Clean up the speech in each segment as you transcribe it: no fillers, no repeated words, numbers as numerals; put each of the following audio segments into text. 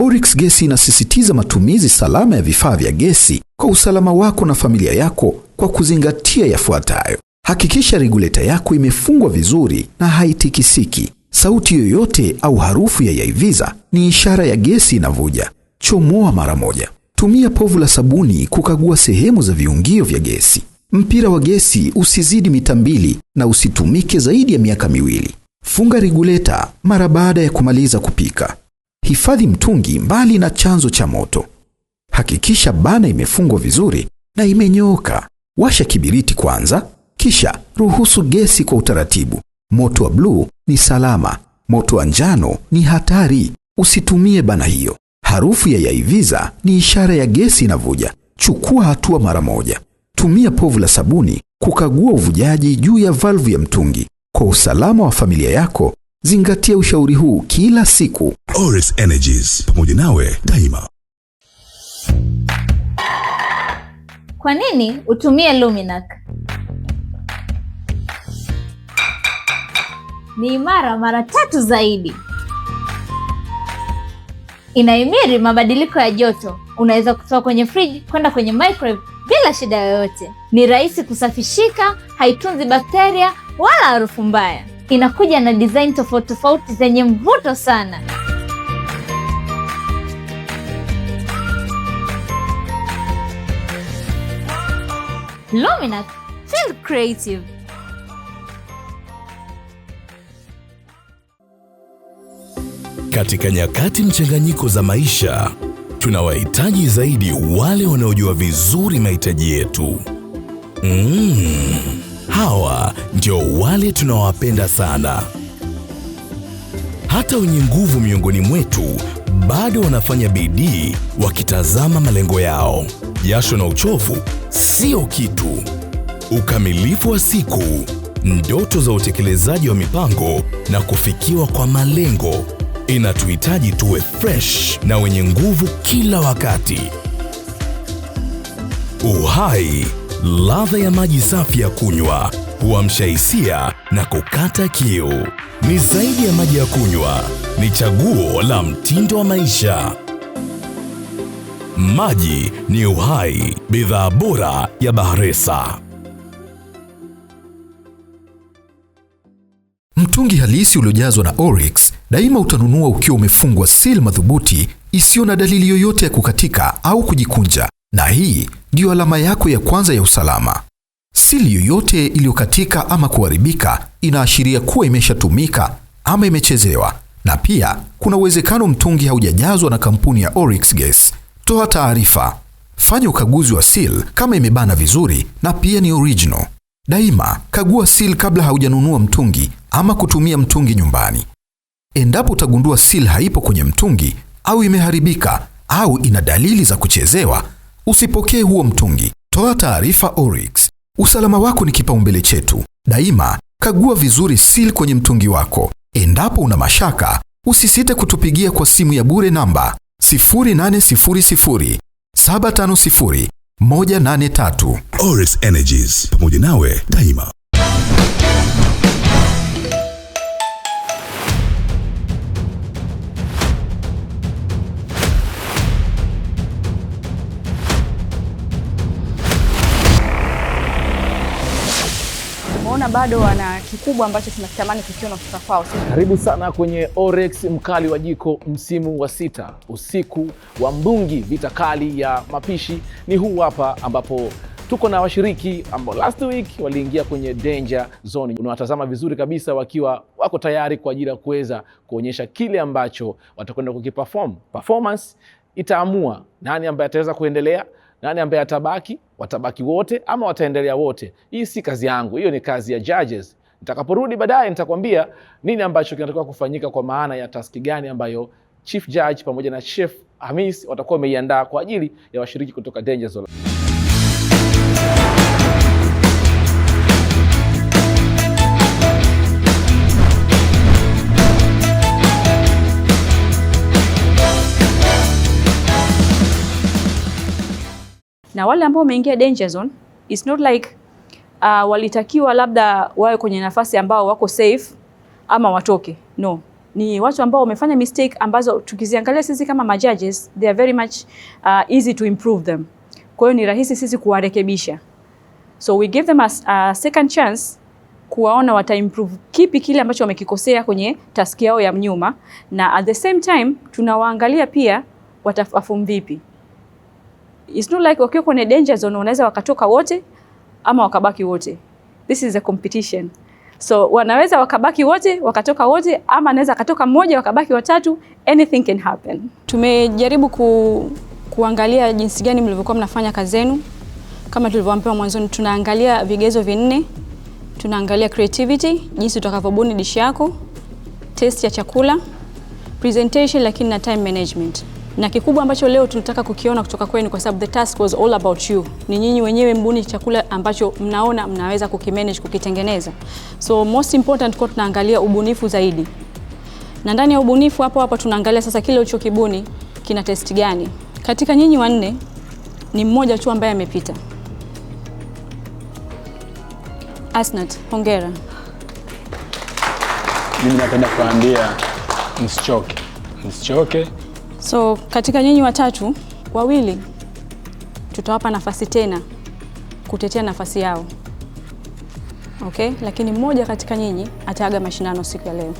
Oryx Gesi inasisitiza matumizi salama ya vifaa vya gesi kwa usalama wako na familia yako kwa kuzingatia yafuatayo. Hakikisha regulator yako imefungwa vizuri na haitikisiki. Sauti yoyote au harufu ya yaiviza ni ishara ya gesi inavuja. Chomoa mara moja. Tumia povu la sabuni kukagua sehemu za viungio vya gesi. Mpira wa gesi usizidi mita 2 na usitumike zaidi ya miaka 2. Funga regulator mara baada ya kumaliza kupika. Hifadhi mtungi mbali na chanzo cha moto. Hakikisha bana imefungwa vizuri na imenyooka. Washa kibiriti kwanza, kisha ruhusu gesi kwa utaratibu. Moto wa bluu ni salama, moto wa njano ni hatari. Usitumie bana hiyo. Harufu ya yaiviza ni ishara ya gesi inavuja. Chukua hatua mara moja. Tumia povu la sabuni kukagua uvujaji juu ya valvu ya mtungi. Kwa usalama wa familia yako, zingatia ushauri huu kila siku. Oryx Energies, pamoja nawe daima. Kwa nini utumie Luminac? Ni imara mara 3 zaidi. Inahimili mabadiliko ya joto. Unaweza kutoa kwenye friji kwenda kwenye microwave bila shida yoyote. Ni rahisi kusafishika, haitunzi bakteria wala harufu mbaya. Inakuja na design tofauti zenye mvuto sana. Luminac, feel creative. Katika nyakati mchanganyiko za maisha, tunawahitaji zaidi wale wanaojua vizuri mahitaji yetu. Hawa ndio wale tunawapenda sana. Hata wenye nguvu miongoni mwetu bado wanafanya bidii wakitazama malengo yao. Jasho na uchovu sio kitu. Ukamilifu wa siku, ndoto za utekelezaji wa mipango na kufikiwa kwa malengo inatuhitaji tuwe fresh na wenye nguvu kila wakati. Uhai, ladha ya maji safi ya kunywa, huamsha hisia na kukata kiu. Ni zaidi ya maji ya kunywa, ni chaguo la mtindo wa maisha. Maji ni uhai, bidhaa bora ya Bahresa. Mtungi halisi uliojazwa na Oryx daima utanunua ukiwa umefungwa seal madhubuti isiyo na dalili yoyote ya kukatika au kujikunja, na hii ndio alama yako ya kwanza ya usalama. Seal yoyote iliyokatika ama kuharibika inaashiria kuwa imeshatumika ama imechezewa, na pia kuna uwezekano mtungi haujajazwa na kampuni ya Oryx Gas. Toa taarifa. Fanya ukaguzi wa seal kama imebana vizuri na pia ni original. Daima kagua seal kabla haujanunua mtungi ama kutumia mtungi nyumbani. Endapo utagundua seal haipo kwenye mtungi au imeharibika au ina dalili za kuchezewa, usipokee huo mtungi. Toa taarifa Oryx. Usalama wako ni kipaumbele chetu. Daima kagua vizuri seal kwenye mtungi wako. Endapo una mashaka, usisite kutupigia kwa simu ya bure namba 0800 750 183. Oryx Energies, pamoja nawe daima. Umeona bado wana kikubwa ambacho tunakitamani kukiona kutoka kwao. Karibu sana kwenye Oryx Mkali wa Jiko msimu wa 6. Usiku wa mbungi, vita kali ya mapishi ni huu hapa, ambapo tuko na washiriki ambao last week waliingia kwenye danger zone. Unawatazama vizuri kabisa wakiwa wako tayari kwa ajili ya kuweza kuonyesha kile ambacho watakwenda kukiperform. Performance itaamua nani ambaye ataweza kuendelea, nani ambaye atabaki, watabaki wote ama wataendelea wote. Hii si kazi yangu, hiyo ni kazi ya judges. Nitakaporudi baadaye nitakwambia nini ambacho kinatakiwa kufanyika, kwa maana ya taski gani ambayo Chief Judge pamoja na Chef Hamis watakuwa wameiandaa kwa ajili ya washiriki kutoka Danger Zone. Na wale ambao wameingia Danger Zone, it's not like walitakiwa labda wawe kwenye nafasi ambao wako safe ama watoke. No. ni watu ambao wamefanya mistake ambazo tukiziangalia sisi kama majudges, they are very much easy to improve them. Kwa hiyo ni rahisi sisi kuwarekebisha. So we give them a second chance kuwaona wataimprove kipi kile ambacho wamekikosea kwenye task yao ya nyuma, na at the same time tunawaangalia pia watafahamu vipi. It's not like wakiwa kwenye danger zone wanaweza wakatoka wote ama wakabaki wote. This is a competition. So wanaweza wakabaki wote, wakatoka wote, ama anaweza akatoka mmoja wakabaki watatu. Anything can happen. Tumejaribu kuangalia jinsi gani mlivyokuwa mnafanya kazi zenu. Kama tulivyoambiwa mwanzoni, tunaangalia vigezo vinne. Tunaangalia creativity, jinsi utakavyobuni dish yako, taste ya chakula, presentation, lakini na time management. Na kikubwa ambacho leo tunataka kukiona kutoka kwenu, kwa sababu the task was all about you. Ni nyinyi wenyewe mbuni chakula ambacho mnaona mnaweza kukimanage, kukitengeneza. So most important kwa tunaangalia ubunifu zaidi. Na ndani ya ubunifu hapo tunaangalia sasa kile ulichokibuni kina test gani. Katika nyinyi wanne ni mmoja tu ambaye amepita. Asnat, hongera. Mimi napenda kuambia msichoke. So katika nyinyi watatu, wawili tutawapa nafasi tena kutetea nafasi yao. Okay? Lakini mmoja katika nyinyi ataaga mashindano siku ya leo.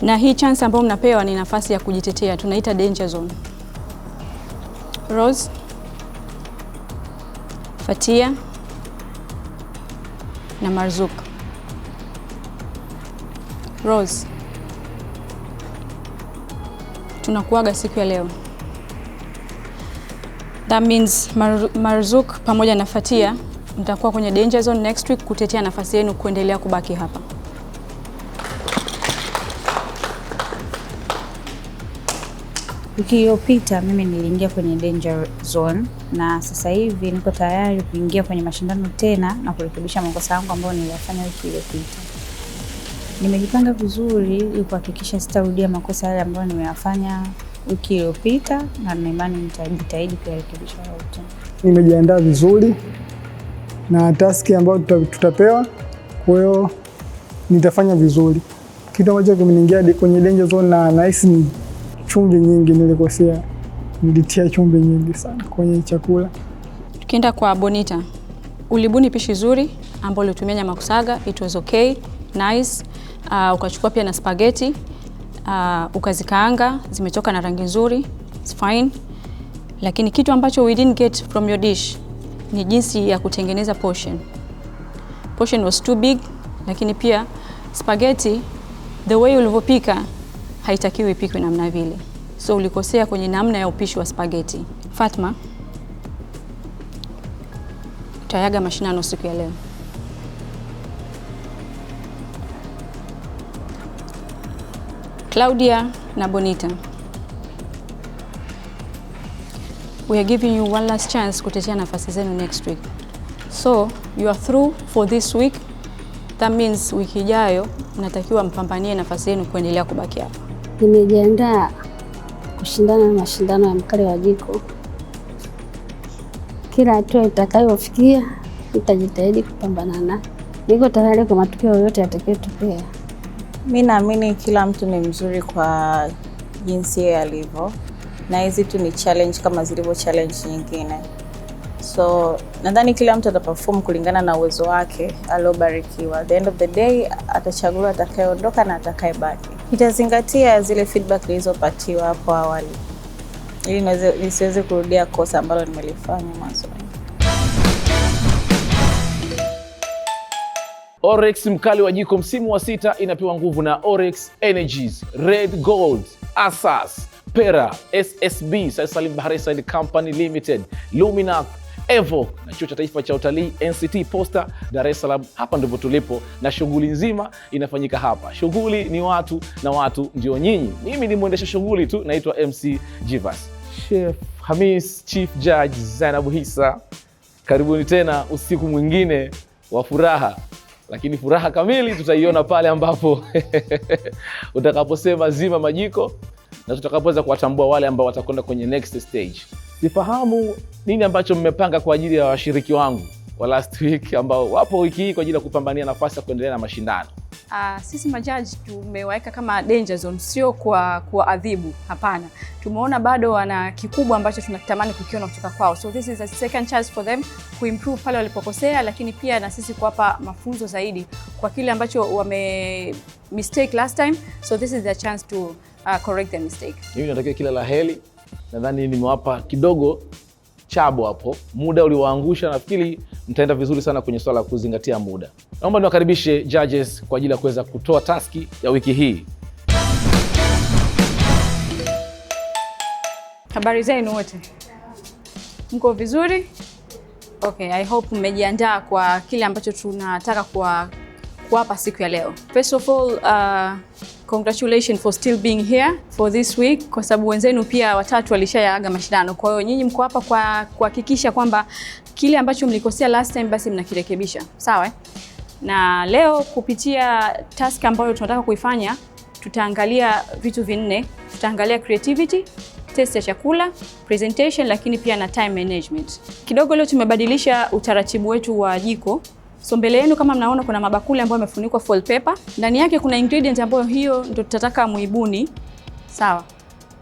Na hii chance ambayo mnapewa ni nafasi ya kujitetea, tunaita danger zone. Rose, Fatia na Marzouk. Rose, tunakuaga siku ya leo. That means Marzouk pamoja na Fatia mtakuwa kwenye danger zone next week kutetea nafasi yenu kuendelea kubaki hapa. Wiki iliyopita mimi niliingia kwenye danger zone na sasa hivi niko tayari kuingia kwenye mashindano tena na kurekebisha makosa yangu ambayo niliyafanya wiki iliyopita. Nimejipanga vizuri ili kuhakikisha sitarudia makosa yale ambayo nimeyafanya wiki iliyopita, na nina imani nitajitahidi kuyarekebisha yote. Nimejiandaa vizuri na taski ambayo tutapewa, kwa hiyo nitafanya vizuri. Kitu ambacho kimeniingia kwenye danger zone na nahisi ni chumvi nyingi nilikosea. Nilitia chumvi nyingi sana kwenye chakula. Tukienda kwa Bonita, ulibuni pishi zuri ambalo ulitumia nyama kusaga, it was okay, nice. Ukachukua pia na spaghetti, ukazikaanga, zimetoka na rangi nzuri, it's fine. Lakini kitu ambacho we didn't get from your dish ni jinsi ya kutengeneza portion. Portion was too big, lakini pia spaghetti, the way ulivyopika haitakiwi ipikwe namna vile. So ulikosea kwenye namna ya upishi wa spaghetti. Fatma, utayaga mashindano siku ya leo. Claudia na Bonita, we are giving you one last chance kutetea nafasi zenu next week. So you are through for this week. That means wiki ijayo mnatakiwa mpambanie nafasi yenu kuendelea kubaki hapa. Nimejiandaa kushindana na mashindano ya mkali wa jiko. Kila hatua itakayofikia nitajitahidi kupambana nayo. Niko tayari kwa matukio yote yatakayotokea. Mimi naamini kila mtu ni mzuri kwa jinsi yeye alivyo, na hizi tu ni challenge kama zilivyo challenge nyingine. So nadhani kila mtu ataperform kulingana na uwezo wake aliobarikiwa. At the end of the day atachagua atakayeondoka na atakayebaki. Nitazingatia zile feedback nilizopatiwa hapo awali ili nisiweze kurudia kosa ambalo nimelifanya mwanzo. Orex mkali wa jiko msimu wa 6 inapewa nguvu na Orex Energies, Red Gold, Asas, Pera, SSB, Salim Bahari Said Company Limited, Luminac, Evo na Chuo cha Taifa cha Utalii NCT Posta Dar es Salaam. Hapa ndipo tulipo na shughuli nzima inafanyika hapa. Shughuli ni watu na watu ndio nyinyi. Mimi ni mwendesha shughuli tu, naitwa MC Jivas. Chef Hamis, Chief Judge Zainabu Hisa. Karibuni tena usiku mwingine wa furaha. Lakini furaha kamili tutaiona pale ambapo utakaposema zima majiko na tutakapoweza kuwatambua wale ambao watakwenda kwenye next stage. Sifahamu nini ambacho mmepanga kwa ajili ya washiriki wangu wa last week ambao wapo wiki hii kwa ajili ya kupambania nafasi ya kuendelea na mashindano. Sisi majaji tumeweka kama danger zone, sio kwa adhibu, hapana. Tumeona bado wana kikubwa ambacho tunatamani kukiona kutoka kwao. So this is a second chance for them kuimprove pale walipokosea, lakini pia na sisi kuwapa mafunzo zaidi kwa kile ambacho wame mistake last time. So this is a chance to correct the mistake. Mimi natakia kila la heri. Nadhani nimewapa kidogo chabo hapo. Muda uliwaangusha, nafikiri mtaenda vizuri sana kwenye swala la kuzingatia muda. Naomba niwakaribishe judges kwa ajili ya kuweza kutoa taski ya wiki hii. Habari zenu wote? Mko vizuri? Okay, I hope mmejiandaa kwa kile ambacho tunataka kuwapa siku ya leo. First of all, congratulations for still being here for this week, kwa sababu wenzenu pia watatu walishayaaga mashindano. Kwa hiyo nyinyi mko hapa kwa kuhakikisha kwamba kile ambacho mlikosea last time basi mnakirekebisha. Sawa? Na leo kupitia task ambayo tunataka kuifanya, tutaangalia vitu vinne. Tutaangalia creativity, test ya chakula, presentation, lakini pia na time management. Kidogo leo tumebadilisha utaratibu wetu wa jiko. So mbele yenu kama mnaona kuna mabakuli ambayo yamefunikwa foil paper. Ndani yake kuna ingredient ambayo hiyo ndio tutataka muibuni. Sawa.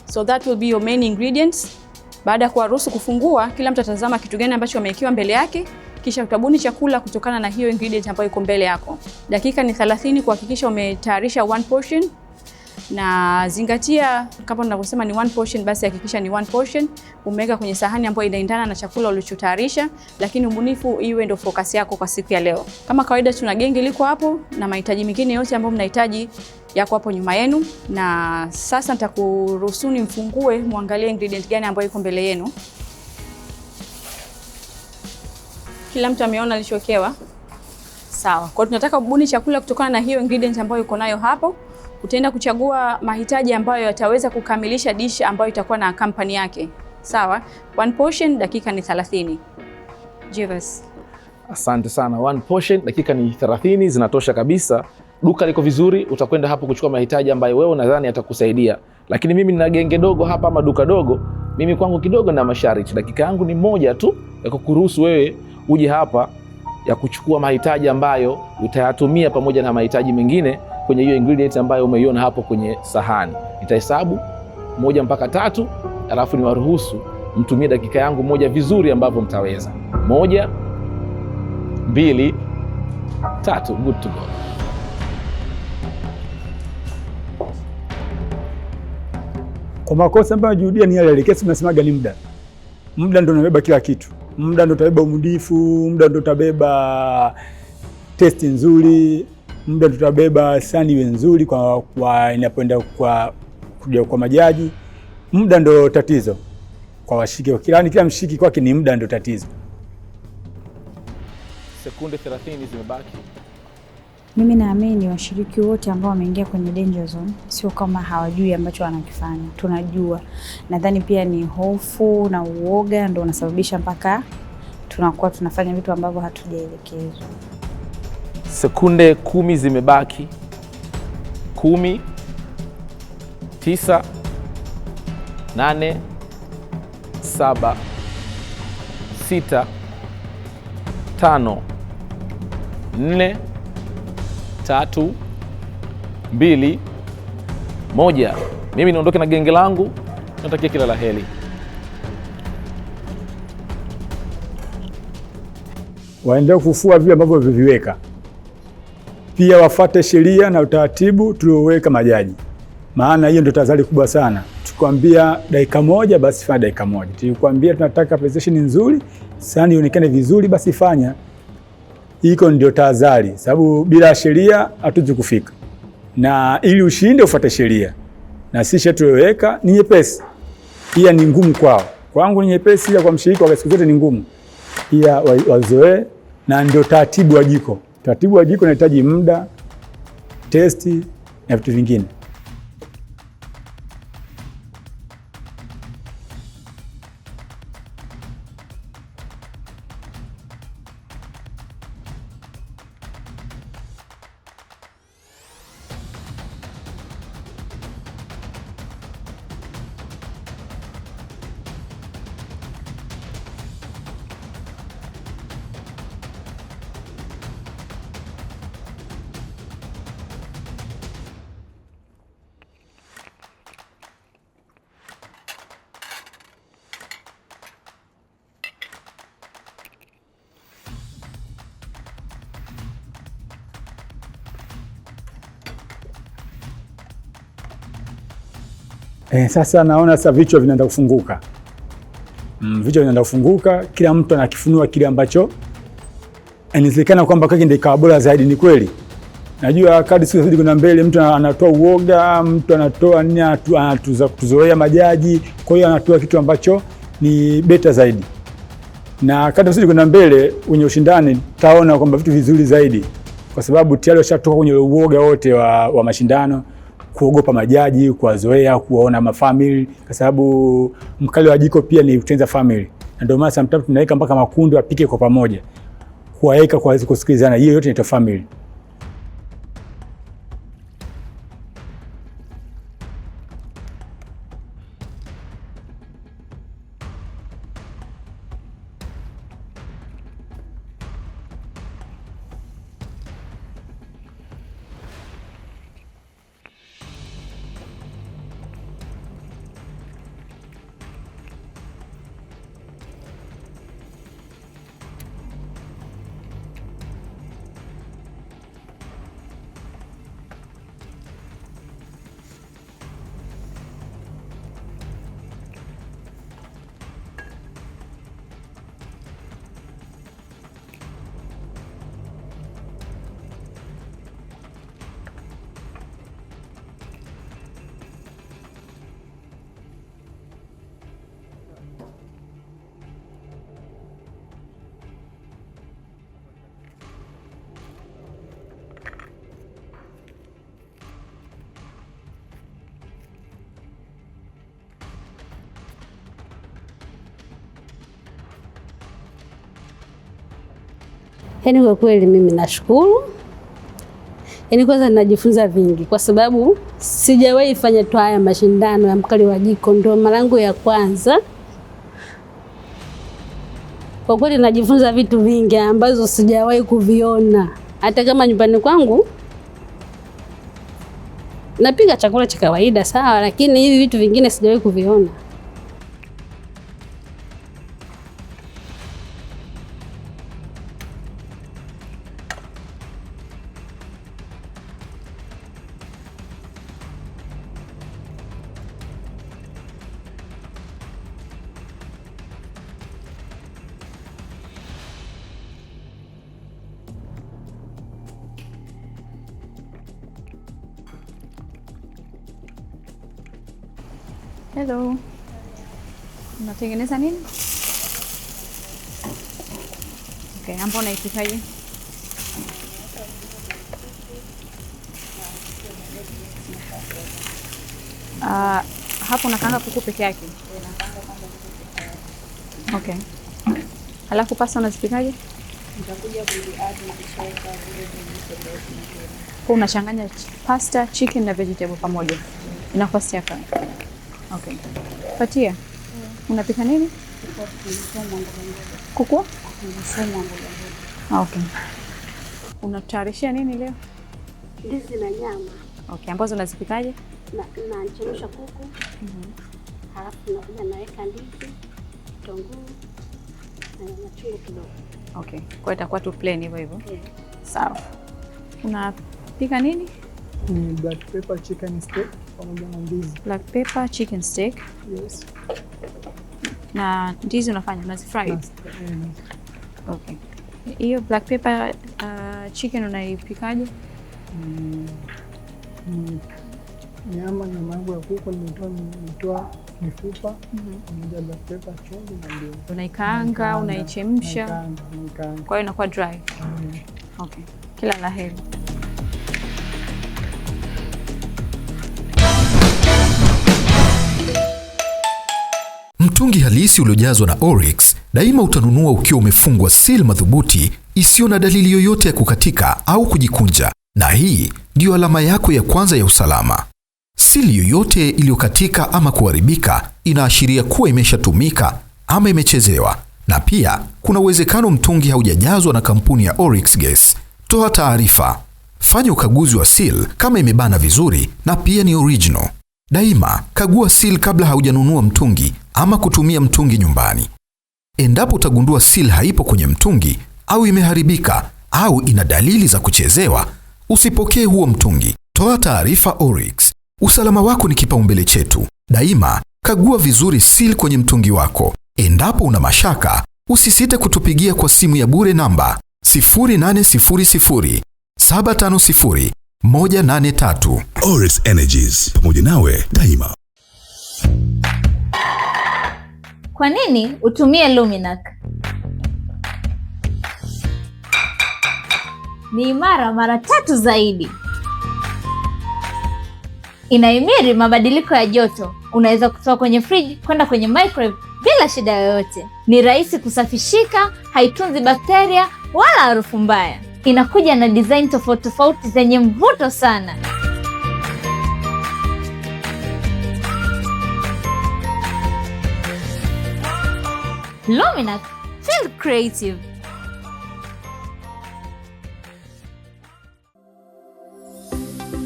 So that will be your main ingredients. Baada ya kuwaruhusu kufungua, kila mtu atazama kitu gani ambacho amewekewa mbele yake, kisha utabuni chakula kutokana na hiyo ingredient ambayo iko mbele yako. Dakika ni 30 kuhakikisha umetayarisha one portion. Na zingatia kama ninavyosema ni one portion, basi hakikisha ni one portion umeweka kwenye sahani ambayo inaendana na chakula ulichotayarisha, lakini ubunifu iwe ndio focus yako kwa siku ya leo. Kama kawaida tuna genge liko hapo na mahitaji mengine yote ambayo mnahitaji yako hapo nyuma yenu, na sasa nitakuruhusuni mfungue muangalie ingredient gani ambayo iko mbele yenu. Kila mtu ameona alichowekewa? Sawa. Kwa tunataka kubuni chakula kutokana na hiyo ingredient ambayo uko nayo hapo. Utaenda kuchagua mahitaji ambayo yataweza kukamilisha dish ambayo itakuwa na kampani yake. Sawa? One portion dakika ni 30. Jivas. Asante sana. One portion dakika ni 30 zinatosha kabisa. Duka liko vizuri, utakwenda hapo kuchukua mahitaji ambayo wewe unadhani yatakusaidia. Lakini mimi nina genge dogo hapa ama duka dogo. Mimi kwangu kidogo na masharti. Dakika yangu ni moja tu ya kukuruhusu wewe uje hapa ya kuchukua mahitaji ambayo utayatumia pamoja na mahitaji mengine kwenye hiyo ingredient ambayo umeiona hapo kwenye sahani. Nitahesabu 1 mpaka 3, alafu niwaruhusu mtumie dakika yangu moja vizuri ambavyo mtaweza. 1, 2, 3. Good to go. Kwa makosa ambayo najuhudia ni yale kesi tunasemaga ni muda. Muda ndio unabeba kila kitu. Muda ndio utabeba umudifu, muda ndio utabeba testi nzuri, muda ndio utabeba sani iwe nzuri kwa inapoenda kwa majaji. Muda ndio tatizo kwa washiki. Kila mshiki kwake ni muda ndio tatizo. Sekunde 30 zimebaki. Mimi naamini washiriki wote ambao wameingia kwenye danger zone sio kama hawajui ambacho wanakifanya. Tunajua. Nadhani pia ni hofu na uoga ndio unasababisha mpaka tunakuwa tunafanya vitu ambavyo hatujaelekezwa. Sekunde 10 zimebaki. 10, 9, 8, 7, 6, 5, 4, 3, 2, 1. Mimi niondoke na genge langu. Natakia kila la heri. Waendelee kufua vile ambavyo viviweka. Pia wafuate sheria na utaratibu tulioweka majaji. Maana hiyo ndio tahadhari kubwa sana. Tukwambia dakika 1 basi fanya dakika 1. Tukwambia tunataka presentation nzuri, sahani ionekane vizuri basi fanya. Hiko ndio tahadhari, sababu bila sheria hatuwezi kufika. Na ili ushinde ufuate sheria. Na sisi tulioweka ni nyepesi. Pia ni ngumu kwao. Kwangu ni nyepesi, ila kwa mshiriki wa siku zote ni ngumu. Pia wazoee, na ndio taratibu wa jiko. Taratibu wa jiko unahitaji muda, testi na vitu vingine. Sasa naona sasa vichwa vinaanza kufunguka. Vichwa vinaanza kufunguka, kila mtu anakifunua kile ambacho inawezekana kwamba kwake ndio ikawa bora zaidi. Ni kweli. Najua kadri siku zidi kuna mbele, mtu anatoa uoga, mtu anatoa nini, anatuza kutuzoea majaji, kwa hiyo anatoa kitu ambacho ni beta zaidi. Na kadri siku kuna mbele kwenye ushindani taona kwamba vitu vizuri zaidi, kwa sababu tayari washatoka kwenye uoga wote wa mashindano, kuogopa majaji, kuwazoea, kuwaona mafamily, kwa sababu mkali wa jiko pia ni kutenza family. Na ndio maana sometimes tunaweka mpaka makundi wapike kwa pamoja, kuwaweka kwa kusikilizana, hiyo yote ni family. Yaani kwa kweli mimi nashukuru. Yaani kwanza ninajifunza vingi kwa sababu sijawahi fanya tu haya mashindano ya mkali wa jiko, ndio mara yangu ya kwanza. Kwa kweli najifunza vitu vingi ambazo sijawahi kuviona. Hata kama nyumbani kwangu napika chakula cha kawaida sawa, lakini hivi vitu vingine sijawahi kuviona. Hello. Unatengeneza nini? Okay, hapo unaipikaje? Hapo unakaanga kuku peke yake. Okay. Halafu pasta unazipikaje? Nitakuja kuziadd na kuweka vile vile. Kwa unachanganya pasta, chicken na vegetable pamoja. Inakuwa siaka. Okay. Fatia. Unapika nini? Kuku? Okay. Unatayarishia nini leo? Ndizi na nyama. Okay, ambazo unazipikaje? Nachemsha kuku. Halafu nakuja naweka ndizi, kitunguu na machungwa kidogo. Okay. Kwa itakuwa tu plain hivyo hivyo. Sawa. Unapika nini? Ni black pepper chicken steak pamoja na ndizi. Black pepper chicken steak. Yes. Na ndizi unazifry? Okay. Hiyo black pepper chicken unaipikaje? Nyama yangu ya kuku nimetoa mifupa, pamoja black pepper, chumvi na ndizi. Unaikaanga, unaichemsha? Naikaanga. Kwa hiyo inakuwa dry. Okay. Kila la heri. Mtungi halisi uliojazwa na Oryx daima utanunua ukiwa umefungwa seal madhubuti isiyo na dalili yoyote ya kukatika au kujikunja, na hii ndiyo alama yako ya kwanza ya usalama. Seal yoyote iliyokatika ama kuharibika inaashiria kuwa imeshatumika ama imechezewa, na pia kuna uwezekano mtungi haujajazwa na kampuni ya Oryx Gas. Toa taarifa. Fanya ukaguzi wa seal kama imebana vizuri na pia ni original. Daima kagua seal kabla haujanunua mtungi ama kutumia mtungi nyumbani. Endapo utagundua seal haipo kwenye mtungi au imeharibika au ina dalili za kuchezewa, usipokee huo mtungi. Toa taarifa Oryx. Usalama wako ni kipaumbele chetu. Daima kagua vizuri seal kwenye mtungi wako. Endapo una mashaka, usisite kutupigia kwa simu ya bure namba 0800 750 183. Oryx Energies, pamoja nawe daima. Kwa nini utumie Luminac? Ni imara mara 3 zaidi. Inahimili mabadiliko ya joto. Unaweza kutoa kwenye fridge kwenda kwenye microwave bila shida yoyote. Ni rahisi kusafishika, haitunzi bakteria wala harufu mbaya. Inakuja na design tofauti tofauti zenye mvuto sana. Luminac, feel creative.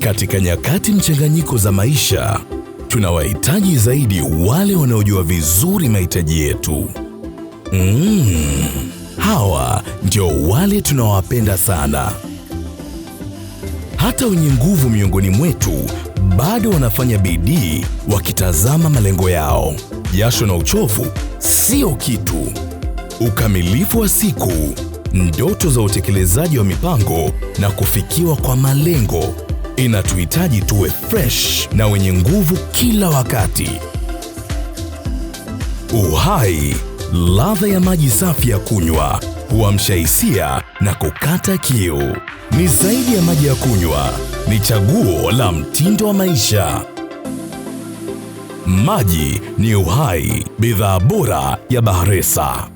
Katika nyakati mchanganyiko za maisha, tunawahitaji zaidi wale wanaojua vizuri mahitaji yetu. Hawa ndio wale tunawapenda sana. Hata wenye nguvu miongoni mwetu bado wanafanya bidii wakitazama malengo yao. Jasho na uchovu sio kitu. Ukamilifu wa siku, ndoto za utekelezaji wa mipango na kufikiwa kwa malengo inatuhitaji tuwe fresh na wenye nguvu kila wakati. Uhai, ladha ya maji safi ya kunywa, huamsha hisia na kukata kiu. Ni zaidi ya maji ya kunywa, ni chaguo la mtindo wa maisha. Maji ni uhai, bidhaa bora ya Bahresa.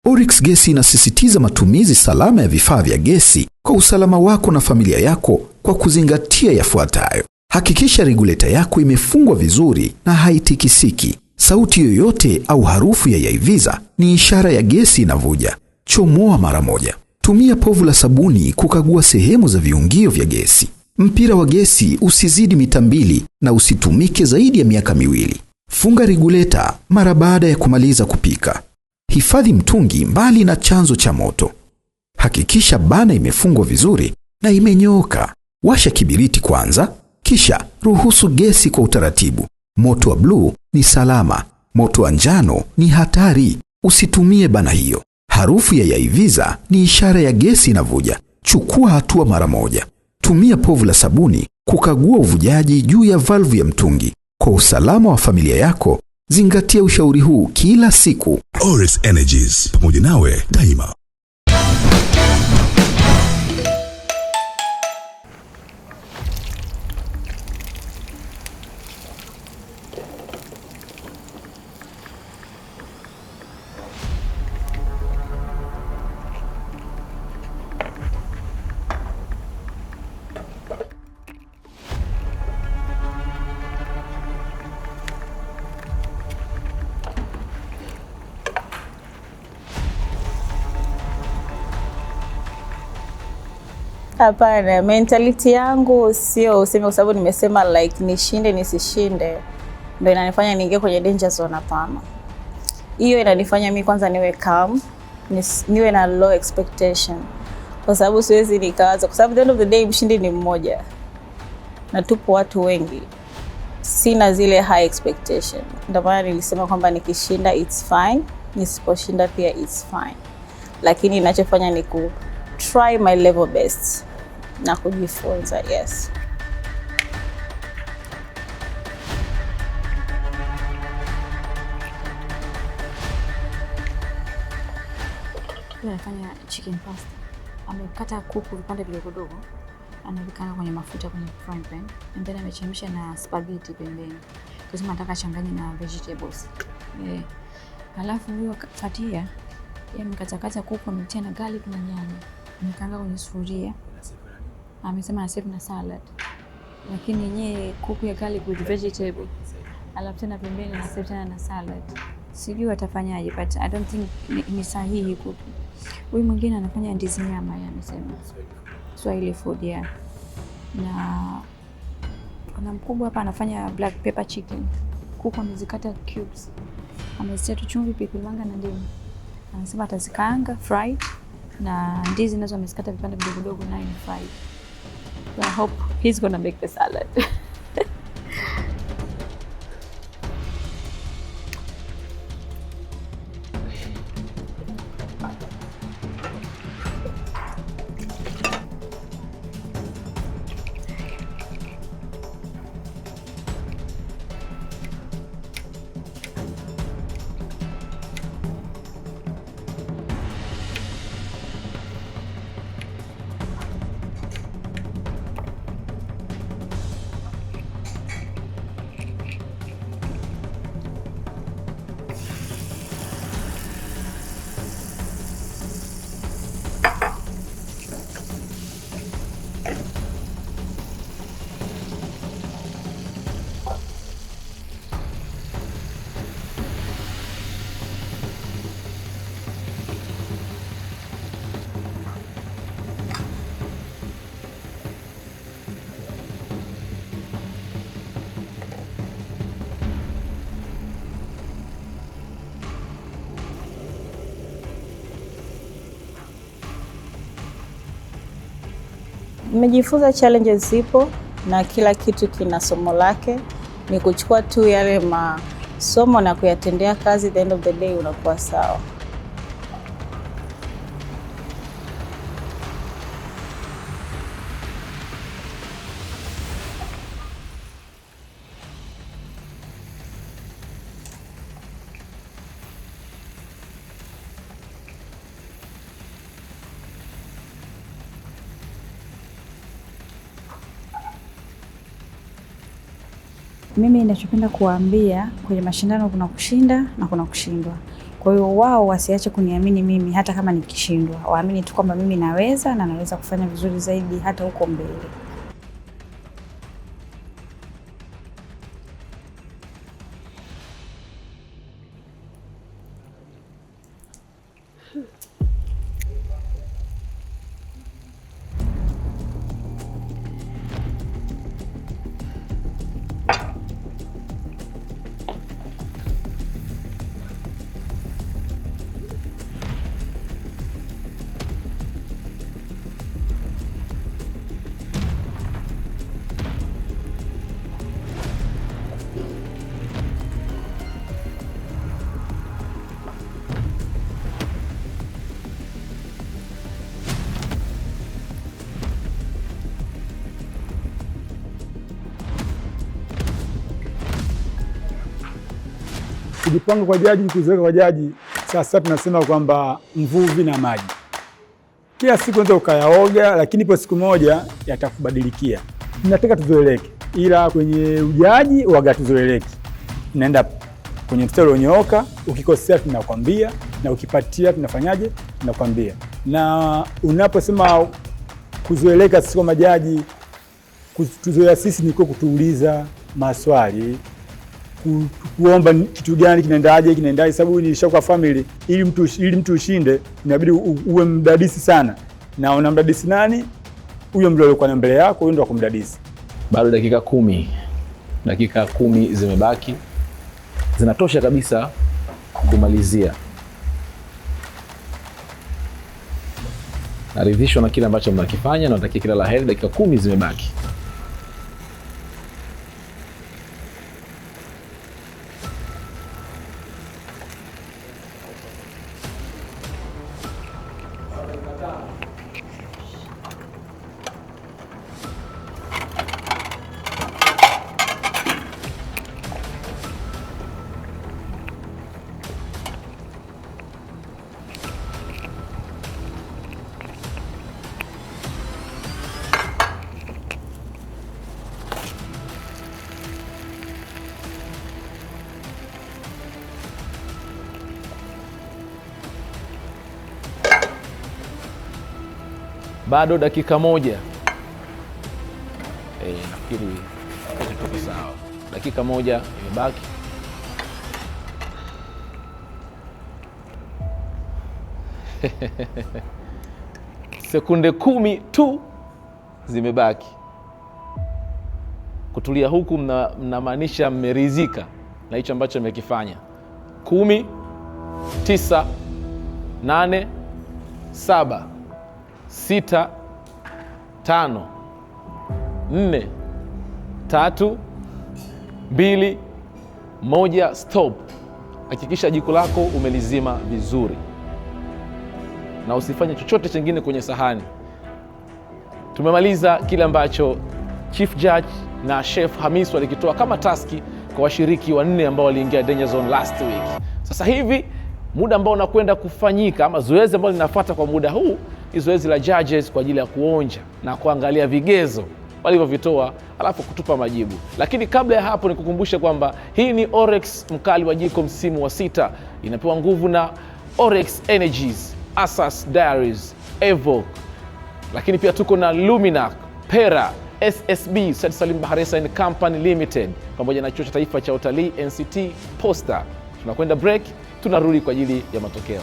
Oryx Gesi inasisitiza matumizi salama ya vifaa vya gesi kwa usalama wako na familia yako kwa kuzingatia yafuatayo. Hakikisha regulator yako imefungwa vizuri na haitikisiki. Sauti yoyote au harufu ya yaiviza ni ishara ya gesi inavuja. Chomoa mara moja. Tumia povu la sabuni kukagua sehemu za viungio vya gesi. Mpira wa gesi usizidi mita 2 na usitumike zaidi ya miaka 2. Funga regulator mara baada ya kumaliza kupika. Hifadhi mtungi mbali na chanzo cha moto. Hakikisha bana imefungwa vizuri na imenyooka. Washa kibiriti kwanza, kisha ruhusu gesi kwa utaratibu. Moto wa bluu ni salama, moto wa njano ni hatari. Usitumie bana hiyo. Harufu ya yaiviza ni ishara ya gesi inavuja. Chukua hatua mara moja. Tumia povu la sabuni kukagua uvujaji juu ya valvu ya mtungi. Kwa usalama wa familia yako, zingatia ushauri huu kila siku. Oryx Energies, pamoja nawe daima. Hapana, mentality yangu sio useme kwa sababu nimesema like nishinde nisishinde ndio inanifanya niingie kwenye danger zone. Hapana. Hiyo inanifanya mimi kwanza niwe calm, niwe na low expectation. Kwa sababu siwezi nikaanza, kwa sababu at the end of the day mshindi ni mmoja. Na tupo watu wengi. Sina zile high expectation. Ndio maana nilisema kwamba nikishinda it's fine, nisiposhinda pia it's fine. Lakini ninachofanya ni ku try my level best na kujifunza. Yes. Anafanya chicken pasta. Amekata kuku vipande vidogo vidogo, anavikanga kwenye mafuta kwenye frying pan, and then amechemsha na spaghetti pembeni. Kwa sababu nataka changanye na vegetables. Alafu huyo fatia yeye amekatakata kuku, ametia na garlic na nyanya. Amekanga kwenye sufuria. Amesema na serve na salad. Lakini yenyewe kuku ya garlic with vegetable. Alafu tena pembeni na serve tena na salad. Sijui atafanyaje, but I don't think ni sahihi kuku. Huyu mwingine anafanya ndizi nyama, yeye amesema. Swahili food ya. Na kuna mkubwa hapa anafanya black pepper chicken. Kuku amezikata cubes. Amezitia tu chumvi, pilipili manga na ndimu. Anasema atazikaanga fried na ndizi nazo amezikata vipande vidogo vidogo na fried. I hope he's gonna make the salad. Nimejifunza challenges zipo na kila kitu kina somo lake, ni kuchukua tu yale masomo na kuyatendea kazi, the end of the day unakuwa sawa. Mimi ninachopenda kuwaambia, kwenye mashindano kuna kushinda na kuna kushindwa. Kwa hiyo wao wasiache kuniamini mimi hata kama nikishindwa. Waamini tu kwamba mimi naweza na naweza kufanya vizuri zaidi hata huko mbele. Kujipanga kwa jaji, kuzoeka kwa jaji, sasa tunasema kwamba mvuvi na maji. Kila siku unaweza ukayaoga, lakini ipo siku moja yatakubadilikia. Tunataka tuzoeleke, ila kwenye ujaji waga tuzoeleke. Tunaenda kwenye mstari ulionyooka, ukikosea tunakwambia, na ukipatia tunafanyaje? Tunakwambia. Na unaposema kuzoeleka sisi kwa majaji, kuzoea sisi ni kwa kutuuliza maswali, kuomba kitu gani kinaendaje, sababu nilishakuwa family. Ili mtu ushinde inabidi uwe mdadisi sana, na unamdadisi nani? Huyo mtu aliyekuwa mbele yako, huyo ndo akumdadisi. Bado dakika 10. Dakika 10 zimebaki, zinatosha kabisa kumalizia. Naridhishwa na kile ambacho mnakifanya na natakia kila la heri. Dakika 10 zimebaki. Bado dakika 1. Nafikiri tuko sawa. Dakika 1 imebaki. Sekunde 10 tu zimebaki. Kutulia huku mnamaanisha mmeridhika na hicho ambacho mmekifanya. 10, 9, 8, 7, 6, 5, 4, 3, 2, 1, stop. Hakikisha jiko lako umelizima vizuri na usifanye chochote chengine kwenye sahani. Tumemaliza kile ambacho Chief Judge na Chef Hamis walikitoa kama taski kwa washiriki 4 ambao waliingia Danger Zone last week. Sasa hivi muda ambao unakwenda kufanyika ama zoezi ambalo linafuata kwa muda huu ni zoezi la judges kwa ajili ya kuonja na kuangalia vigezo walivyovitoa alafu kutupa majibu. Lakini kabla ya hapo nikukumbushe kwamba hii ni Orex mkali wa jiko msimu wa 6. Inapewa nguvu na Orex Energies, Asas Dairies, Evoque. Lakini pia tuko na Luminac, Pera, SSB, Said Salim Baharesa and Company Limited, pamoja na chuo cha taifa cha utalii NCT Posta. Tunakwenda break, tunarudi kwa ajili ya matokeo.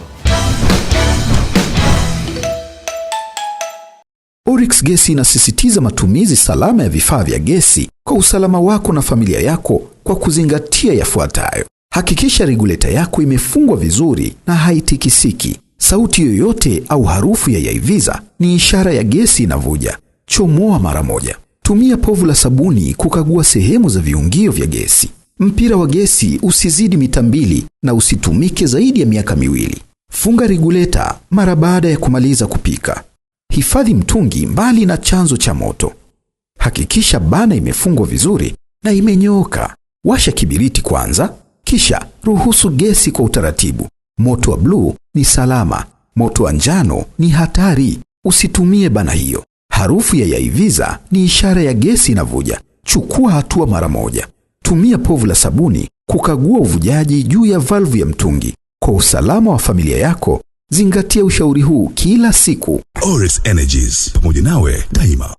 Oryx Gesi inasisitiza matumizi salama ya vifaa vya gesi kwa usalama wako na familia yako kwa kuzingatia yafuatayo. Hakikisha regulator yako imefungwa vizuri na haitikisiki. Sauti yoyote au harufu ya yaiviza ni ishara ya gesi inavuja. Chomoa mara moja. Tumia povu la sabuni kukagua sehemu za viungio vya gesi. Mpira wa gesi usizidi mita 2 na usitumike zaidi ya miaka 2. Funga regulator mara baada ya kumaliza kupika. Hifadhi mtungi mbali na chanzo cha moto. Hakikisha bana imefungwa vizuri na imenyooka. Washa kibiriti kwanza, kisha ruhusu gesi kwa utaratibu. Moto wa bluu ni salama, moto wa njano ni hatari. Usitumie bana hiyo. Harufu ya yaiviza ni ishara ya gesi inavuja. Chukua hatua mara moja. Tumia povu la sabuni kukagua uvujaji juu ya valvu ya mtungi. Kwa usalama wa familia yako, zingatia ushauri huu kila siku. Orex Energies, pamoja nawe daima.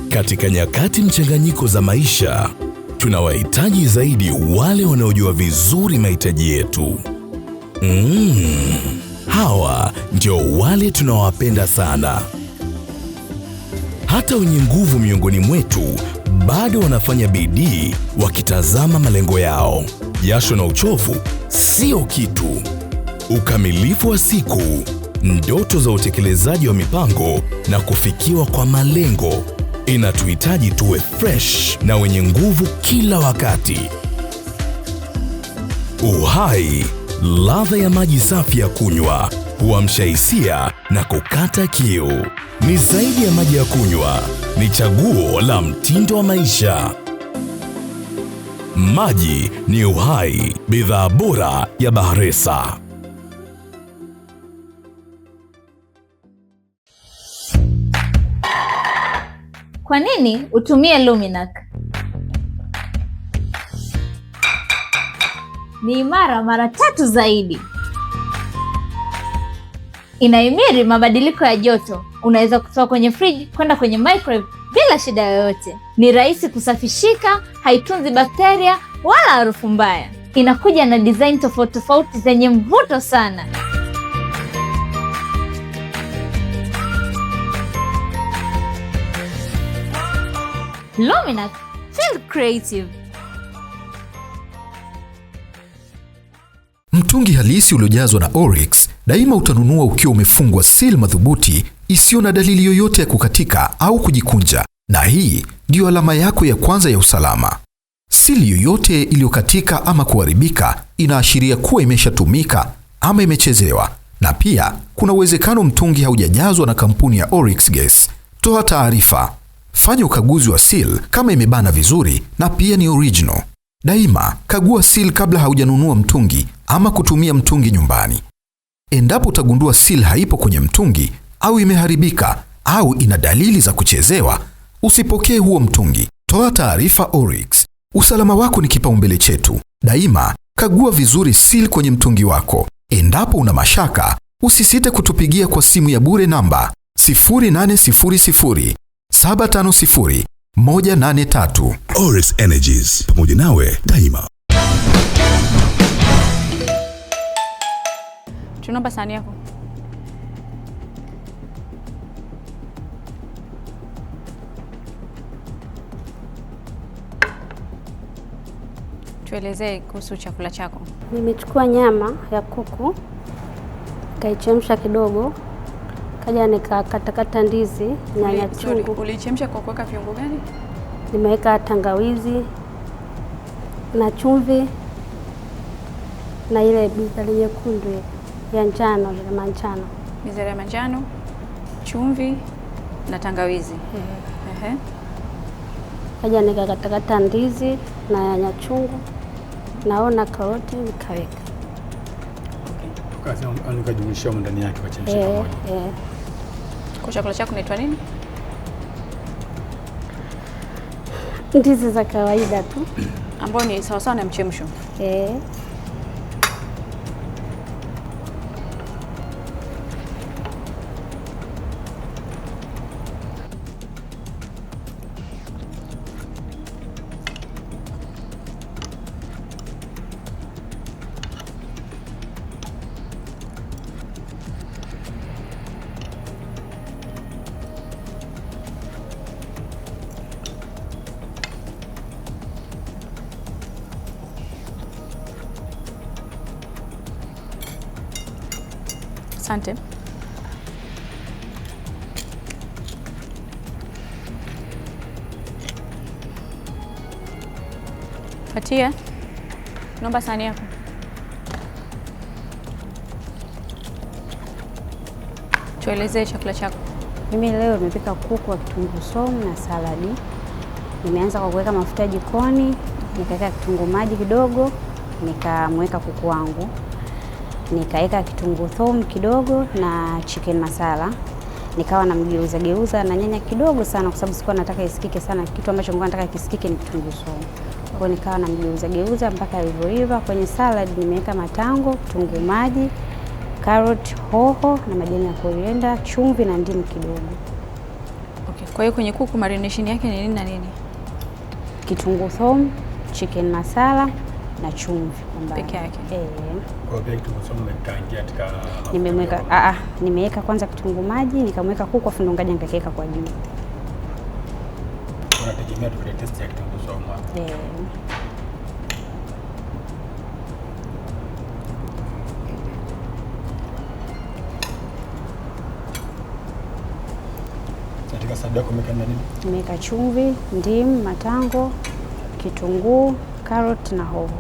Katika nyakati mchanganyiko za maisha, tunawahitaji zaidi wale wanaojua vizuri mahitaji yetu. Hawa ndio wale tunawapenda sana. Hata wenye nguvu miongoni mwetu bado wanafanya bidii wakitazama malengo yao. Jasho na uchovu sio kitu. Ukamilifu wa siku, ndoto za utekelezaji wa mipango na kufikiwa kwa malengo inatuhitaji tuwe fresh na wenye nguvu kila wakati. Uhai, ladha ya maji safi ya kunywa, huamsha hisia na kukata kiu. Ni zaidi ya maji ya kunywa, ni chaguo la mtindo wa maisha. Maji ni uhai, bidhaa bora ya Baharesa. Kwa nini utumie Luminac? Ni imara mara 3 zaidi. Inahimili mabadiliko ya joto. Unaweza kutoa kwenye friji kwenda kwenye microwave bila shida yoyote. Ni rahisi kusafishika, haitunzi bakteria wala harufu mbaya. Inakuja na design tofauti tofauti zenye mvuto sana. Luminac, feel creative. Mtungi halisi uliojazwa na Oryx daima utanunua ukiwa umefungwa seal madhubuti isiyo na dalili yoyote ya kukatika au kujikunja, na hii ndio alama yako ya kwanza ya usalama. Seal yoyote iliyokatika ama kuharibika inaashiria kuwa imeshatumika ama imechezewa, na pia kuna uwezekano mtungi haujajazwa na kampuni ya Oryx Gas. Toa taarifa. Fanya ukaguzi wa seal kama imebana vizuri na pia ni original. Daima kagua seal kabla haujanunua mtungi ama kutumia mtungi nyumbani. Endapo utagundua seal haipo kwenye mtungi au imeharibika au ina dalili za kuchezewa, usipokee huo mtungi. Toa taarifa Oryx. Usalama wako ni kipaumbele chetu. Daima kagua vizuri seal kwenye mtungi wako. Endapo una mashaka, usisite kutupigia kwa simu ya bure namba 0800 750 183. Orex Energies, pamoja nawe daima. Tunaomba sahani yako. Tuelezee kuhusu chakula chako. Nimechukua nyama ya kuku, kaichemsha kidogo, Kaja nikakatakata ndizi, nyanya chungu. Ulichemsha kwa kuweka viungo gani? Nimeweka tangawizi na chumvi na ile bizari nyekundu ya njano, ile manjano. Bizari ya manjano, chumvi na tangawizi. Ehe. Kaja nikakatakata ndizi na nyanya chungu, naona karoti nikaweka. Tukaanza nikajumlisha ndani yake wachemsha pamoja. Kwa chakula chako kinaitwa nini? Ndizi za kawaida tu. Ambao ni sawa sawa na mchemsho. Asante. Fatia, naomba sahani yako. Tuelezee chakula chako. Mimi leo nimepika kuku wa kitunguu saumu na saladi. Nimeanza kwa kuweka mafuta jikoni, nikaweka kitunguu maji kidogo, nikamweka kuku wangu. Nikaweka kitunguu saumu kidogo na chicken masala. Nikawa namgeuza na nyanya kidogo sana kwa sababu sikuwa nataka isikike sana. Kitu ambacho nilikuwa nataka kisikike ni kitunguu saumu. Kwa hiyo nikawa namgeuza mpaka ilivyoiva. Kwenye salad nimeweka matango, kitunguu maji, carrot, hoho na majani ya coriander, chumvi na ndimu kidogo. Okay. Kwa hiyo kwenye kuku marination yake ni nini na nini? Kitunguu saumu, chicken masala na chumvi peke yake. Kwa hiyo kitunguu saumu nimekaangia katika nimeweka kwanza kitunguu maji, nikamweka kuku afu ndo ngaja nikaweka kwa juu. Unategemea tupate test ya kitunguu saumu hapo. Katika saladi yako umeweka nini? Nimeweka chumvi, ndimu, matango, kitunguu, carrot na hoho.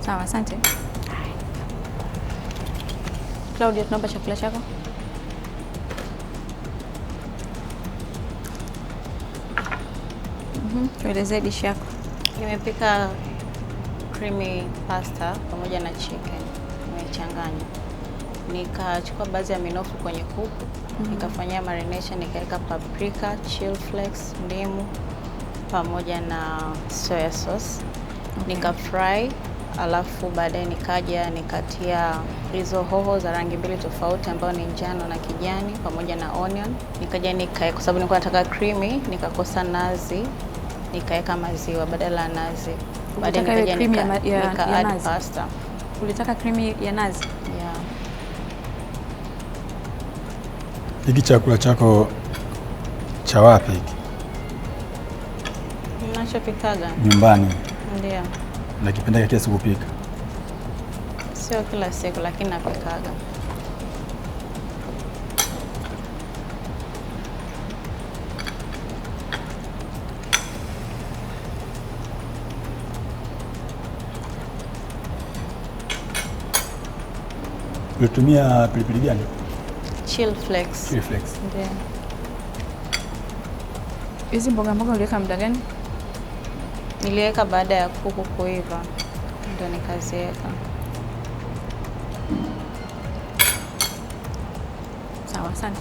Sawa, asante. Claudia, tunaomba chakula chako. Tuelezee dish yako. Nimepika creamy pasta pamoja na chicken. Nimechanganya. Nikachukua baadhi ya minofu kwenye kuku, nikafanyia marination, nikaweka paprika, chili flakes, ndimu pamoja na soya sauce. Nikafry, alafu baadaye nikaja nikatia hizo hoho za rangi mbili tofauti ambao ni njano na kijani pamoja na onion. Nikaja kwa sababu nilikuwa nataka creamy, nikakosa nazi, nikaweka maziwa badala ya nazi. Baadaye nikaja add pasta. Ulitaka creamy ya nazi? Yeah. Hiki chakula chako cha wapi hiki? Ninachopikaga nyumbani. Ndio. Nakipenda kiasi kupika? Sio kila siku lakini napikaga. Ulitumia pilipili gani? Chili flakes. Chili flakes. Ndio. Hizi mboga uliweka muda gani? Niliweka baada ya kuku kuiva. Ndio nikaziweka. Sawa, asante.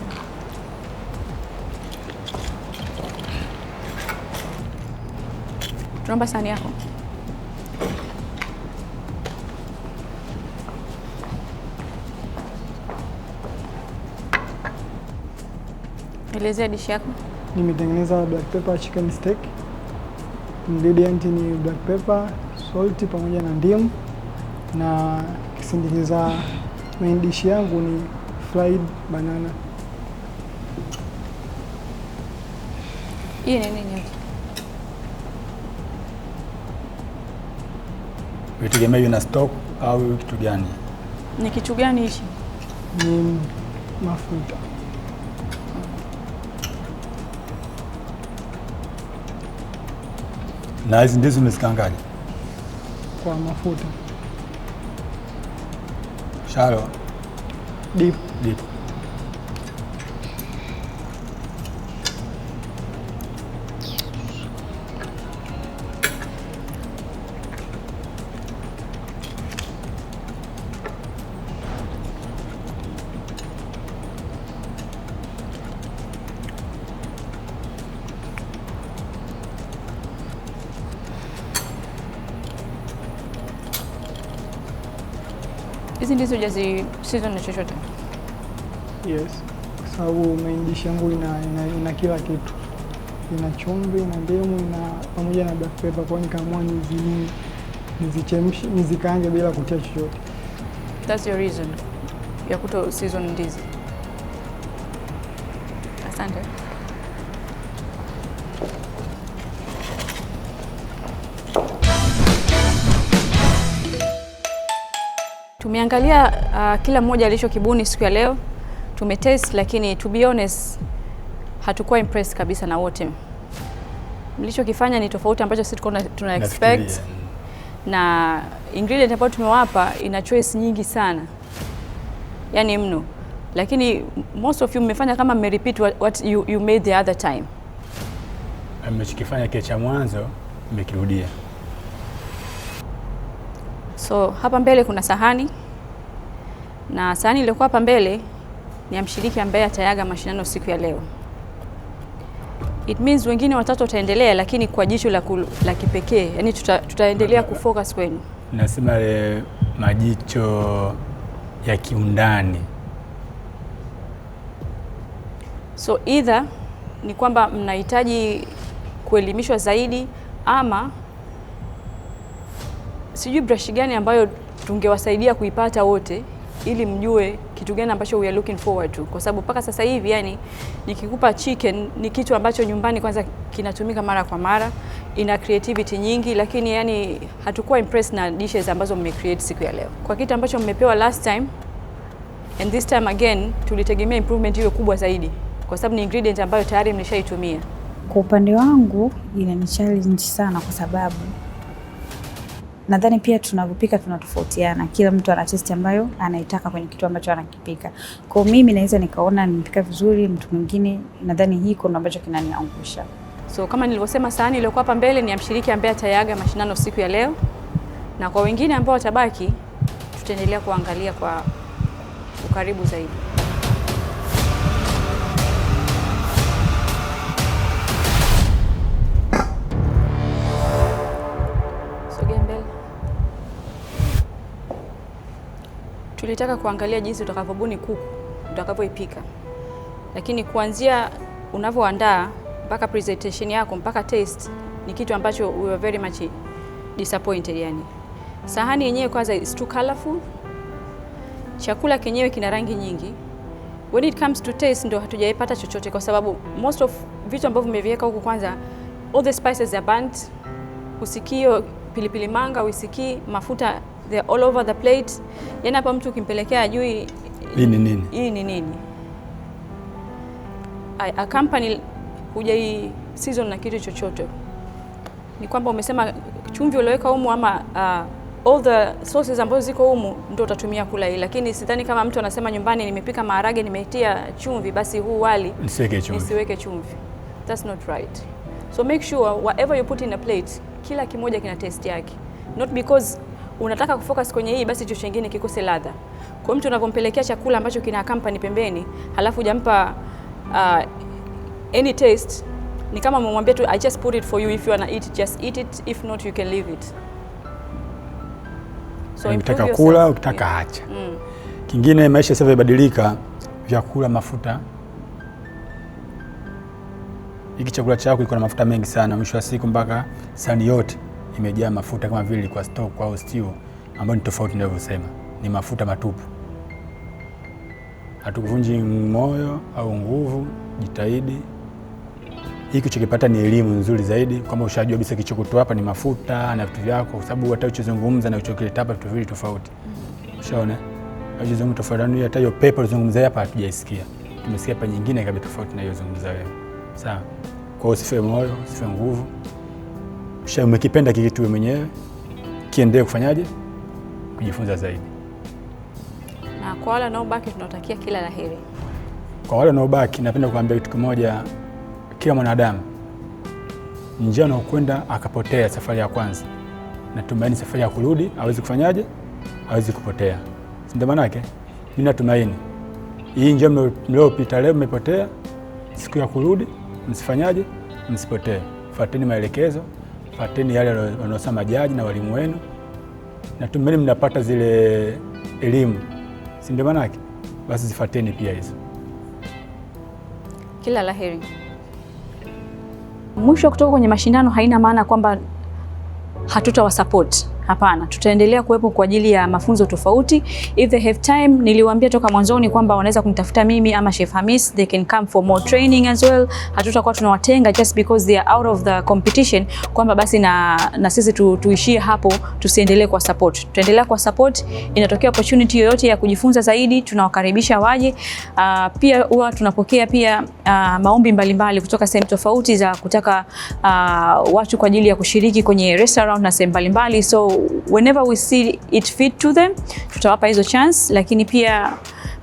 Tunaomba sahani yako. Elezea dish yako. Nimetengeneza black pepper chicken steak. Ingredient ni black pepper, salt pamoja na ndimu, na kisindikiza main dish yangu ni fried banana. Hii ni nini? Vitegemea hiyo na stock au kitu gani? Ni kitu gani hichi? Ni mafuta. Na hizi ndizo umezikaangaje? Kwa mafuta. Shallow. Deep. Deep. Hizi ndizo hujazi season na chochote? Yes. Kwa sababu main dish yangu ina kila kitu. Ina chumvi, ina ndimu, ina pamoja na black pepper, kwa nikaamua nizichemshe, nizikaange bila kutia chochote. That's your reason ya kuto season ndizi. Asante. Tumeangalia kila mmoja alichokibuni siku ya leo. Tumetest, lakini to be honest hatukuwa impressed kabisa na wote. Mlichokifanya ni tofauti ambacho sisi tuna expect. Na ingredient ambayo tumewapa ina choice nyingi sana. Yaani mno. Lakini most of you mmefanya kama mme repeat what you made the other time. Mmechokifanya kile cha mwanzo mmekirudia. So hapa mbele kuna sahani. Na sahani iliyokuwa hapa mbele ni ya mshiriki ambaye atayaga mashindano siku ya leo. It means wengine watatu wataendelea, lakini kwa jicho la kipekee. Yaani tutaendelea kufocus kwenu. Nasema majicho ya kiundani. So either ni kwamba mnahitaji kuelimishwa zaidi, ama sijui brush gani ambayo tungewasaidia kuipata wote ili mjue kitu gani ambacho we are looking forward to, kwa sababu mpaka sasa hivi yani nikikupa chicken ni kitu ambacho nyumbani kwanza kinatumika mara kwa mara, ina creativity nyingi, lakini yani hatukuwa impressed na dishes ambazo mmecreate siku ya leo. Kwa kitu ambacho mmepewa last time and this time again tulitegemea improvement iwe kubwa zaidi, kwa sababu ni ingredient ambayo tayari mlishaitumia. Kwa upande wangu inani challenge sana, kwa sababu nadhani pia tunavyopika tunatofautiana. Kila mtu ana taste ambayo anaitaka kwenye kitu ambacho anakipika. Kwa mimi naweza nikaona nimepika vizuri, mtu mwingine nadhani hiko ndo ambacho kinaniangusha. So kama nilivyosema, sahani iliyokuwa hapa mbele ni ya mshiriki ambaye atayaga mashindano siku ya leo, na kwa wengine ambao watabaki tutaendelea kuangalia kwa ukaribu zaidi. Tulitaka kuangalia jinsi utakavyobuni kuku, utakavyoipika. Lakini kuanzia unavyoandaa mpaka presentation yako mpaka taste ni kitu ambacho we were very much disappointed yani. Sahani yenyewe kwanza is too colorful. Chakula kenyewe kina rangi nyingi. When it comes to taste ndo hatujaipata chochote, kwa sababu most of vitu ambavyo mmeviweka huku, kwanza all the spices are burnt. Usikio pilipili manga, usikii mafuta, they're all over the plate. Yaani hapa mtu ukimpelekea ajui hii ni nini. A company hujai season na kitu chochote. Ni kwamba umesema chumvi ulioweka humu ama all the sauces ambazo ziko humu ndio utatumia kula hii, lakini sidhani kama mtu anasema nyumbani nimepika maharage nimetia chumvi basi huu wali nisiweke chumvi. That's not right. So make sure whatever you put in a plate, kila kimoja kina taste yake. Not because unataka kufocus kwenye hii basi hicho kingine kikose ladha. Kwa mtu unavompelekea chakula ambacho kina accompany pembeni, halafu hujampa any taste, ni kama umemwambia tu I just put it for you, if you wanna eat it just eat it, if not you can leave it. So ukitaka kula, ukitaka acha. Kingine maisha sasa yamebadilika, vyakula mafuta. Hiki chakula chako iko na mafuta mengi sana, mwisho wa siku mpaka sahani yote imejaa mafuta kama vile kwa stock au stew, ambayo ni tofauti ninavyosema. Ni mafuta matupu. Hatukuvunji moyo au nguvu, jitahidi. hiki chokipata ni elimu nzuri zaidi, kama ushajua bisa kichokutoa hapa ni mafuta na vitu vyako, kwa sababu hata uchozungumza na uchokileta hapa vitu vili tofauti. Ushaona? Uchozungumza tofauti, hata hiyo paper uzungumza hapa hatujaisikia. Tumesikia hapa nyingine kabisa tofauti na hiyo zungumza wewe. Sawa? Kwa hiyo usife moyo, usife nguvu. Umekipenda kitu wewe mwenyewe, kiendelee kufanyaje? Kujifunza zaidi. Na kwa wale wanaobaki tunatakia kila laheri. Kwa wale wanaobaki napenda kuambia kitu kimoja, kila mwanadamu njia anayokwenda akapotea safari ya kwanza, natumaini safari ya kurudi hawezi kufanyaje? Hawezi kupotea. Ndio maana yake mimi natumaini hii njia mliopita leo mmepotea, siku ya kurudi msifanyaje? Msipotee. Fuateni maelekezo, fuateni yale wanaosema majaji na walimu wenu. Natumaini mnapata zile elimu. Si ndio maana yake? Basi zifuateni pia hizo. Kila laheri. Mwisho kutoka kwenye mashindano haina maana kwamba hatutawasupport. Hapana, tutaendelea kuwepo kwa ajili ya mafunzo tofauti. If they have time, niliwaambia toka mwanzoni kwamba wanaweza kunitafuta mimi ama Chef Hamis, they can come for more training as well. Hatutakuwa tunawatenga just because they are out of the competition kwamba basi na sisi tuishie hapo, tusiendelee kwa support. Tutaendelea kwa support, inatokea opportunity yoyote ya kujifunza zaidi, tunawakaribisha waje. Pia huwa tunapokea pia maombi mbalimbali kutoka sehemu tofauti za kutaka watu kwa ajili ya kushiriki kwenye restaurant na sehemu mbalimbali. So whenever we see it fit to them, tutawapa hizo chance. Lakini pia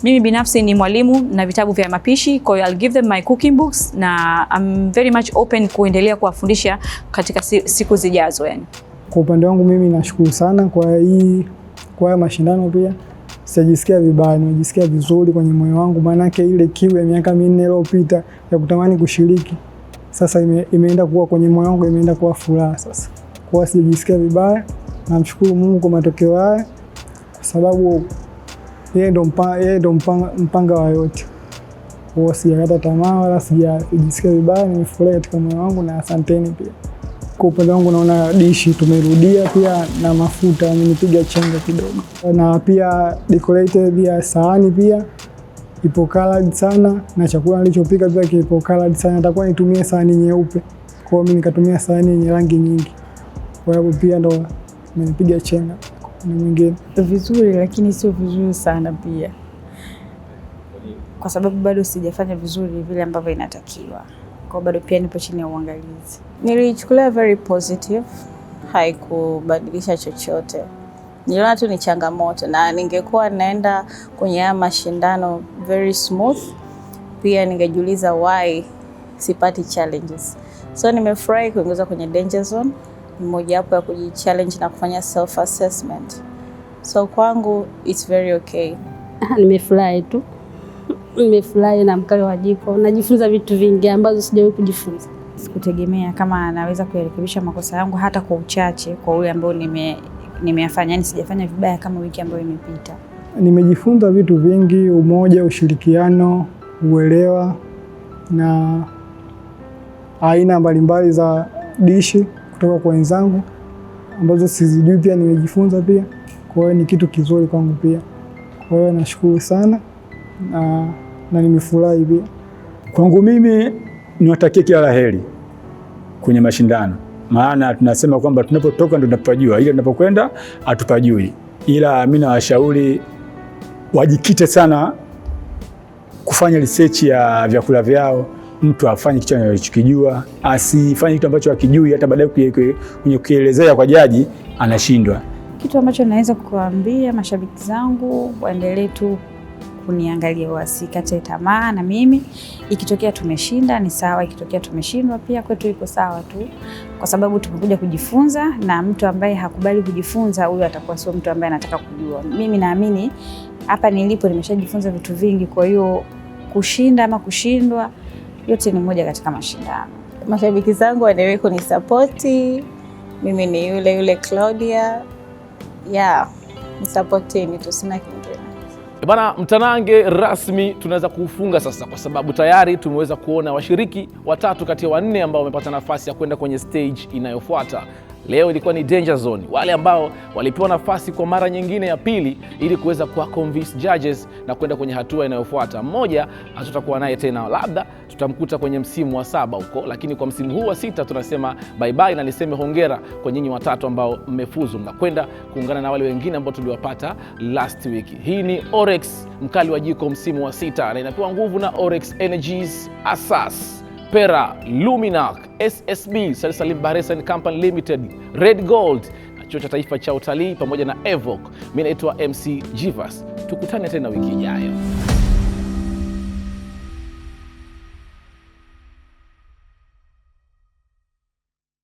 mimi binafsi ni mwalimu na vitabu vya mapishi, kwa hiyo I'll give them my cooking books na I'm very much open kuendelea kuwafundisha katika siku zijazo yani. Kwa upande wangu mimi nashukuru sana kwa mashindano, pia sijisikia vibaya, nimejisikia vizuri kwenye moyo wangu, maana yake ile kiu ya miaka 4 iliyopita ya kutamani kushiriki sasa imeenda kuwa kwenye moyo wangu, imeenda kuwa furaha sasa. Kwa sijisikia vibaya. Namshukuru Mungu kwa matokeo haya, kwa sababu yeye ndo mpanga wa yote. Kwa sijakata tamaa wala sijisikia vibaya, nimefurahi katika moyo wangu na asanteni pia. Kwa upande wangu naona dishi tumerudia pia na mafuta amenipiga chenga kidogo. Na pia decorated ya sahani pia ipo colored sana, na chakula nilichopika pia kipo colored sana. Nitakuwa nitumie sahani nyeupe. Kwa hiyo mimi nikatumia sahani yenye rangi nyingi. Kwa hiyo pia ndo nimepiga chenga na mwingine. Vizuri lakini sio vizuri sana pia, kwa sababu bado sijafanya vizuri vile ambavyo inatakiwa. Kwa bado pia nipo chini ya uangalizi. Nilichukulia very positive, haikubadilisha chochote. Niliona tu ni changamoto, na ningekuwa naenda kwenye haya mashindano very smooth, pia ningejiuliza why sipati challenges. So nimefurahi kuingiza kwenye danger zone. Ni moja wapo ya kujichallenge na kufanya self assessment. So kwangu it's very okay. Nimefurahi tu. Nimefurahi na mkali wa jiko. Najifunza vitu vingi ambazo sijawahi kujifunza. Sikutegemea kama anaweza kurekebisha makosa yangu hata kwa uchache, kwa ule ambao nimeyafanya. Yani sijafanya vibaya kama wiki ambayo imepita. Nimejifunza vitu vingi: umoja, ushirikiano, uelewa na aina mbalimbali za dishi kutoka kwa wenzangu ambazo sizijui, pia nimejifunza pia. Kwa hiyo ni kitu kizuri kwangu pia. Kwa hiyo nashukuru sana na nimefurahi pia. Kwangu mimi niwatakie kila laheri kwenye mashindano, maana tunasema kwamba tunapotoka ndio tunapajua, ila tunapokwenda hatupajui. Ila mimi nawashauri wajikite sana kufanya research ya vyakula vyao. Mtu afanye kitu anachokijua, asifanye kitu ambacho hakijui, hata baadaye kwenye kuelezea kwa jaji anashindwa. Kitu ambacho naweza kuambia mashabiki zangu, waendelee tu kuniangalia, wasikate tamaa. Na mimi ikitokea tumeshinda ni sawa, ikitokea tumeshindwa pia kwetu iko sawa tu, kwa sababu tumekuja kujifunza, na mtu ambaye hakubali kujifunza huyo atakuwa sio mtu ambaye anataka kujua. Mimi naamini hapa nilipo nimeshajifunza vitu vingi, kwa hiyo kushinda ama kushindwa yote ni moja katika mashindano. Mashabiki zangu waendelee kunisapoti. Mimi ni yule Claudia. Nisapoteni tu, sina kingine. Bana, mtanange rasmi tunaweza kufunga sasa, kwa sababu tayari tumeweza kuona washiriki 3 kati ya 4 ambao wamepata nafasi ya kwenda kwenye stage inayofuata. Leo ilikuwa ni danger zone, wale ambao walipewa nafasi kwa mara nyingine ya pili ili kuweza kuwa convince judges na kwenda kwenye hatua inayofuata. Mmoja hatutakuwa naye tena, labda tutamkuta kwenye msimu wa 7 huko, lakini kwa msimu huu wa 6 tunasema bye bye, na niseme hongera kwa nyinyi watatu ambao mmefuzu na kwenda kuungana na wale wengine ambao tuliwapata last week. Hii ni Orex mkali wa jiko msimu wa 6 na inapewa nguvu na Orex Energies, Asas, Pera, Luminac, SSB, Salim Baresan Company Limited, Red Gold, Chuo cha Taifa cha Utalii pamoja na Evoque. Mimi naitwa MC Jivas. Tukutane tena wiki ijayo.